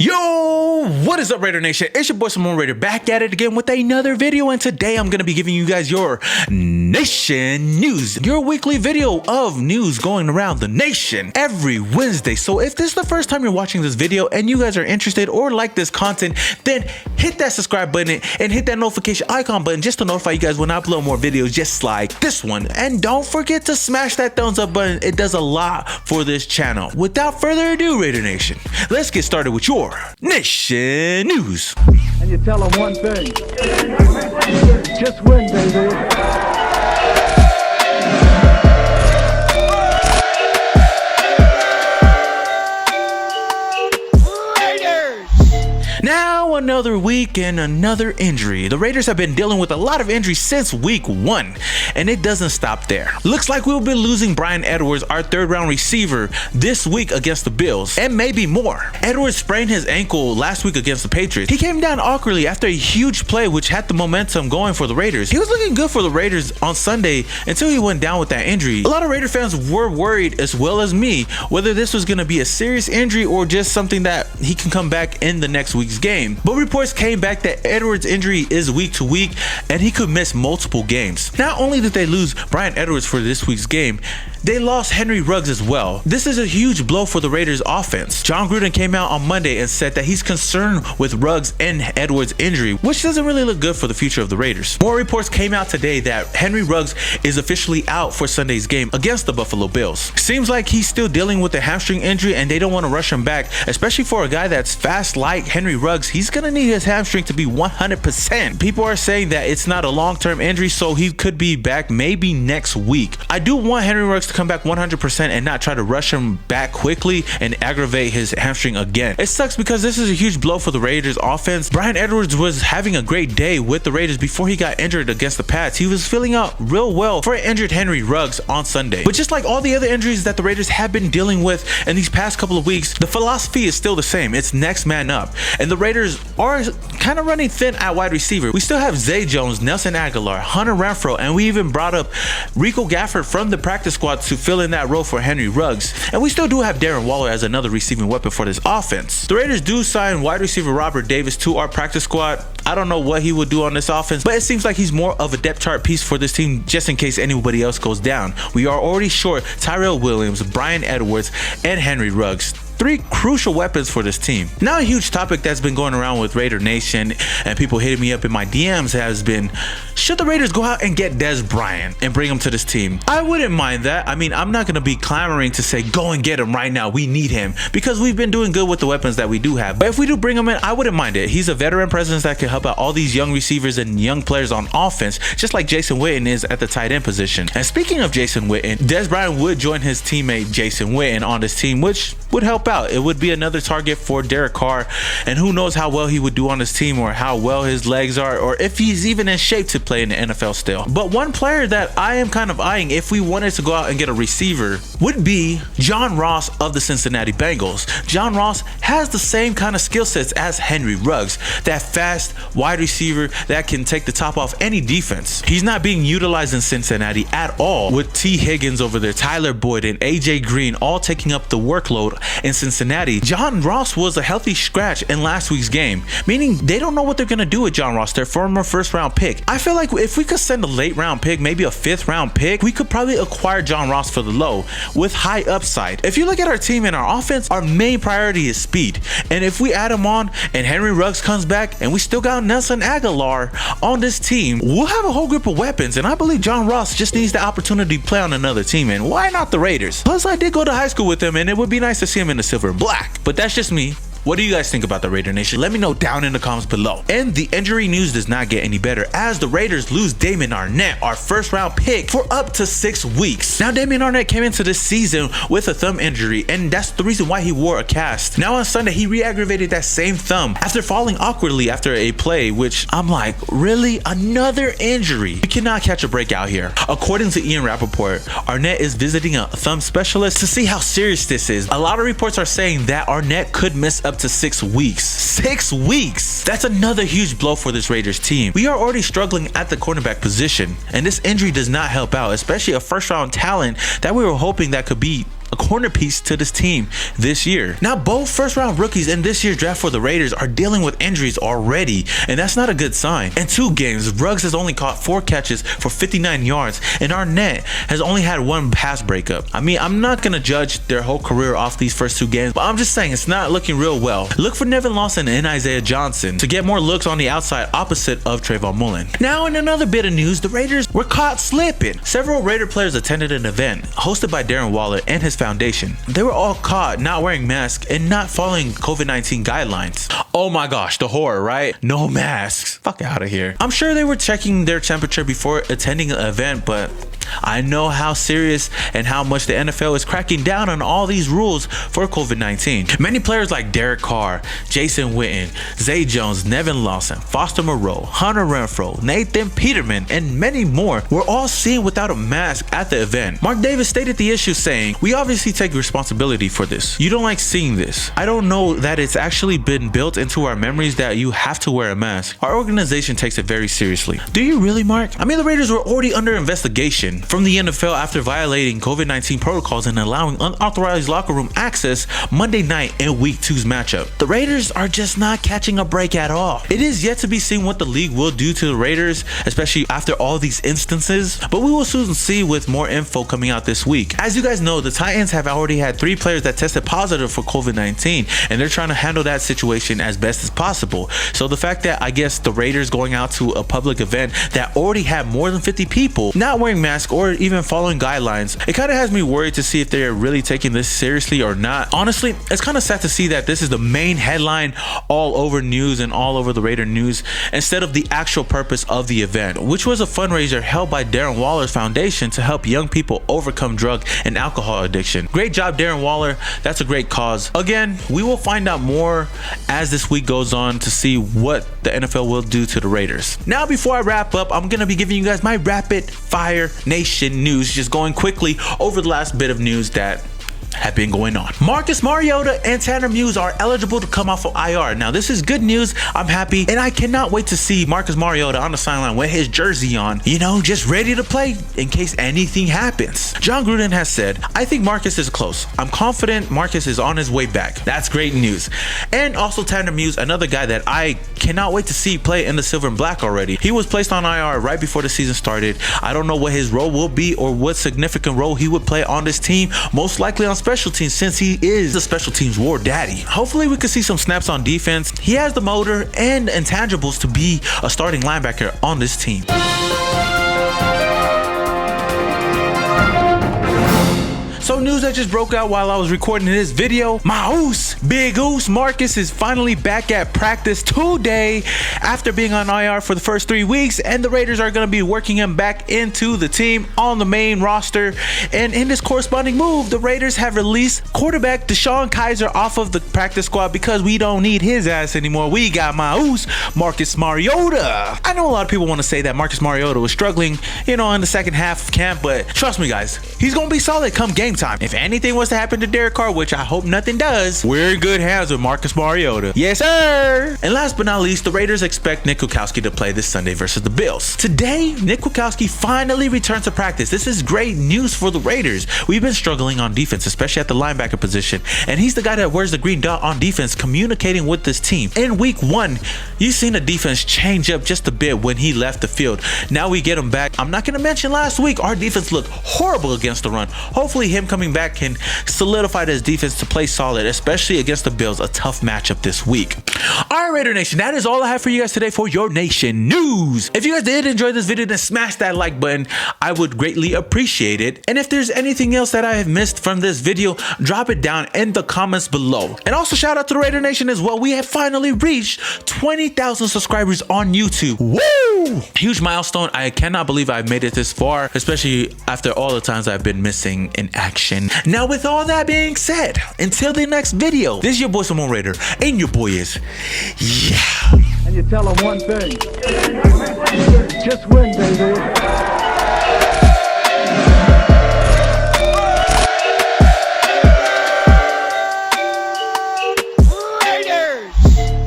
Yo, what is up, Raider Nation? It's your boy Simone Raider back at it again with another video, and today I'm gonna be giving you guys your nation news, your weekly video of news going around the nation every Wednesday. So if this is the first time you're watching this video and you guys are interested or like this content, then hit that subscribe button and hit that notification icon button just to notify you guys when I upload more videos just like this one. And don't forget to smash that thumbs up button. It does a lot for this channel. Without further ado, Raider Nation, let's get started with your nation news. And you tell them one thing, just win, baby. Now another week and another injury. The Raiders have been dealing with a lot of injuries since week 1, and it doesn't stop there. Looks like we'll be losing Bryan Edwards, our third-round receiver, this week against the Bills, and maybe more. Edwards sprained his ankle last week against the Patriots. He came down awkwardly after a huge play which had the momentum going for the Raiders. He was looking good for the Raiders on Sunday until he went down with that injury. A lot of Raider fans were worried, as well as me, whether this was going to be a serious injury or just something that he can come back in the next week's game. But reports came back that Edwards' injury is week to week and he could miss multiple games. Not only did they lose Bryan Edwards for this week's game, they lost Henry Ruggs as well. This is a huge blow for the Raiders offense. John Gruden came out on Monday and said that he's concerned with Ruggs and Edwards' injury, which doesn't really look good for the future of the Raiders. More reports came out today that Henry Ruggs is officially out for Sunday's game against the Buffalo Bills. Seems like he's still dealing with a hamstring injury and they don't want to rush him back, especially for a guy that's fast like Henry Ruggs. He's gonna need his hamstring to be 100%. People are saying that it's not a long-term injury, so he could be back maybe next week. I do want Henry Ruggs to come back 100% and not try to rush him back quickly and aggravate his hamstring again. It sucks because this is a huge blow for the Raiders offense. Bryan Edwards was having a great day with the Raiders before he got injured against the Pats. He was filling out real well for an injured Henry Ruggs on Sunday. But just like all the other injuries that the Raiders have been dealing with in these past couple of weeks, the philosophy is still the same. It's next man up. And the Raiders are kind of running thin at wide receiver. We still have Zay Jones, Nelson Aguilar, Hunter Renfrow, and we even brought up Rico Gafford from the practice squad to fill in that role for Henry Ruggs. And we still do have Darren Waller as another receiving weapon for this offense. The Raiders do sign wide receiver Robert Davis to our practice squad. I don't know what he would do on this offense, but it seems like he's more of a depth chart piece for this team just in case anybody else goes down. We are already short Tyrell Williams, Bryan Edwards, and Henry Ruggs. 3 crucial weapons for this team. Now a huge topic that's been going around with Raider Nation and people hitting me up in my DMs has been, should the Raiders go out and get Dez Bryant and bring him to this team? I wouldn't mind that. I mean, I'm not going to be clamoring to say go and get him right now. We need him because we've been doing good with the weapons that we do have. But if we do bring him in, I wouldn't mind it. He's a veteran presence that can help out all these young receivers and young players on offense, just like Jason Witten is at the tight end position. And speaking of Jason Witten, Dez Bryant would join his teammate Jason Witten on this team, which would help out. It would be another target for Derek Carr, and who knows how well he would do on his team or how well his legs are or if he's even in shape to play in the NFL still. But one player that I am kind of eyeing if we wanted to go out and get a receiver would be John Ross of the Cincinnati Bengals. John Ross has the same kind of skill sets as Henry Ruggs, that fast wide receiver that can take the top off any defense. He's not being utilized in Cincinnati at all, with T. Higgins over there, Tyler Boyd, and AJ Green all taking up the workload in Cincinnati. John Ross was a healthy scratch in last week's game, meaning they don't know what they're going to do with John Ross, their former first-round pick. I feel like if we could send a late-round pick, maybe a 5th-round pick, we could probably acquire John Ross for the low with high upside. If you look at our team and our offense, our main priority is speed. And if we add him on and Henry Ruggs comes back and we still got Nelson Aguilar on this team, we'll have a whole group of weapons. And I believe John Ross just needs the opportunity to play on another team. And why not the Raiders? Plus, I did go to high school with him and it would be nice to see him in the silver and black. But that's just me. What do you guys think about the Raider Nation? Let me know down in the comments below. And the injury news does not get any better as the Raiders lose Damon Arnette, our first-round pick, for up to 6 weeks. Now, Damon Arnette came into this season with a thumb injury, and that's the reason why he wore a cast. Now on Sunday, he re-aggravated that same thumb after falling awkwardly after a play, which I'm like, really? Another injury? We cannot catch a break out here. According to Ian Rappaport, Arnette is visiting a thumb specialist to see how serious this is. A lot of reports are saying that Arnette could miss up to 6 weeks. 6 weeks! That's another huge blow for this Raiders team. We are already struggling at the cornerback position, and this injury does not help out, especially a first-round talent that we were hoping that could be a corner piece to this team this year. Now, both first round rookies in this year's draft for the Raiders are dealing with injuries already, and that's not a good sign. In 2 games, Ruggs has only caught 4 catches for 59 yards, and Arnette has only had 1 pass breakup. I mean, I'm not gonna judge their whole career off these first 2 games, but I'm just saying it's not looking real well. Look for Nevin Lawson and Isaiah Johnson to get more looks on the outside opposite of Trayvon Mullen. Now, in another bit of news, the Raiders were caught slipping. Several Raider players attended an event hosted by Darren Waller and his foundation. They were all caught not wearing masks and not following COVID-19 guidelines. Oh my gosh, the horror, right? No masks. Fuck out of here. I'm sure they were checking their temperature before attending an event, but I know how serious and how much the NFL is cracking down on all these rules for COVID-19. Many players like Derek Carr, Jason Witten, Zay Jones, Nevin Lawson, Foster Moreau, Hunter Renfrow, Nathan Peterman, and many more were all seen without a mask at the event. Mark Davis stated the issue, saying, "We obviously take responsibility for this. You don't like seeing this. I don't know that it's actually been built into our memories that you have to wear a mask. Our organization takes it very seriously." Do you really, Mark? I mean, the Raiders were already under investigation from the NFL after violating COVID-19 protocols and allowing unauthorized locker room access Monday night in Week 2's matchup. The Raiders are just not catching a break at all. It is yet to be seen what the league will do to the Raiders, especially after all these instances, but we will soon see with more info coming out this week. As you guys know, the Titans have already had 3 players that tested positive for COVID-19, and they're trying to handle that situation as best as possible. So the fact that I guess the Raiders going out to a public event that already had more than 50 people not wearing masks or even following guidelines, it kind of has me worried to see if they're really taking this seriously or not. Honestly, it's kind of sad to see that this is the main headline all over news and all over the Raider news instead of the actual purpose of the event, which was a fundraiser held by Darren Waller's foundation to help young people overcome drug and alcohol addiction. Great job, Darren Waller. That's a great cause. Again, we will find out more as this week goes on to see what the NFL will do to the Raiders. Now, before I wrap up, I'm going to be giving you guys my rapid fire nation news, just going quickly over the last bit of news that have been going on. Marcus Mariota and Tanner Muse are eligible to come off of IR. Now, this is good news. I'm happy, and I cannot wait to see Marcus Mariota on the sideline with his jersey on, just ready to play in case anything happens. John Gruden has said, "I think Marcus is close. I'm confident Marcus is on his way back." That's great news. And also Tanner Muse, another guy that I cannot wait to see play in the silver and black already. He was placed on IR right before the season started. I don't know what his role will be or what significant role he would play on this team, most likely on special teams, since he is the special teams war daddy. Hopefully we could see some snaps on defense. He has the motor and intangibles to be a starting linebacker on this team. So news that just broke out while I was recording this video, my Oos, Big Oos Marcus is finally back at practice today after being on IR for the first 3 weeks, and the Raiders are going to be working him back into the team on the main roster. And in this corresponding move, the Raiders have released quarterback Deshaun Kaiser off of the practice squad because we don't need his ass anymore. We got my Oos, Marcus Mariota. I know a lot of people want to say that Marcus Mariota was struggling, in the second half of camp, but trust me guys, he's going to be solid come game time. If anything was to happen to Derek Carr, which I hope nothing does, we're in good hands with Marcus Mariota. Yes, sir. And last but not least, the Raiders expect Nick Kwiatkowski to play this Sunday versus the Bills. Today, Nick Kwiatkowski finally returns to practice. This is great news for the Raiders. We've been struggling on defense, especially at the linebacker position, and he's the guy that wears the green dot on defense, communicating with this team. In week 1, you've seen the defense change up just a bit when he left the field. Now we get him back. I'm not going to mention last week, our defense looked horrible against the run. Hopefully him coming back can solidify his defense to play solid, especially against the Bills, a tough matchup this week. All right, Raider Nation, that is all I have for you guys today for your nation news. If you guys did enjoy this video, then smash that like button. I would greatly appreciate it. And if there's anything else that I have missed from this video, drop it down in the comments below. And also shout out to the Raider Nation as well. We have finally reached 20,000 subscribers on YouTube. Woo! Huge milestone. I cannot believe I've made it this far, especially after all the times I've been missing in action. Now, with all that being said, until the next video, this is your boy Simone Raider, and your boy is, yeah. And you tell them one thing. Just win, baby.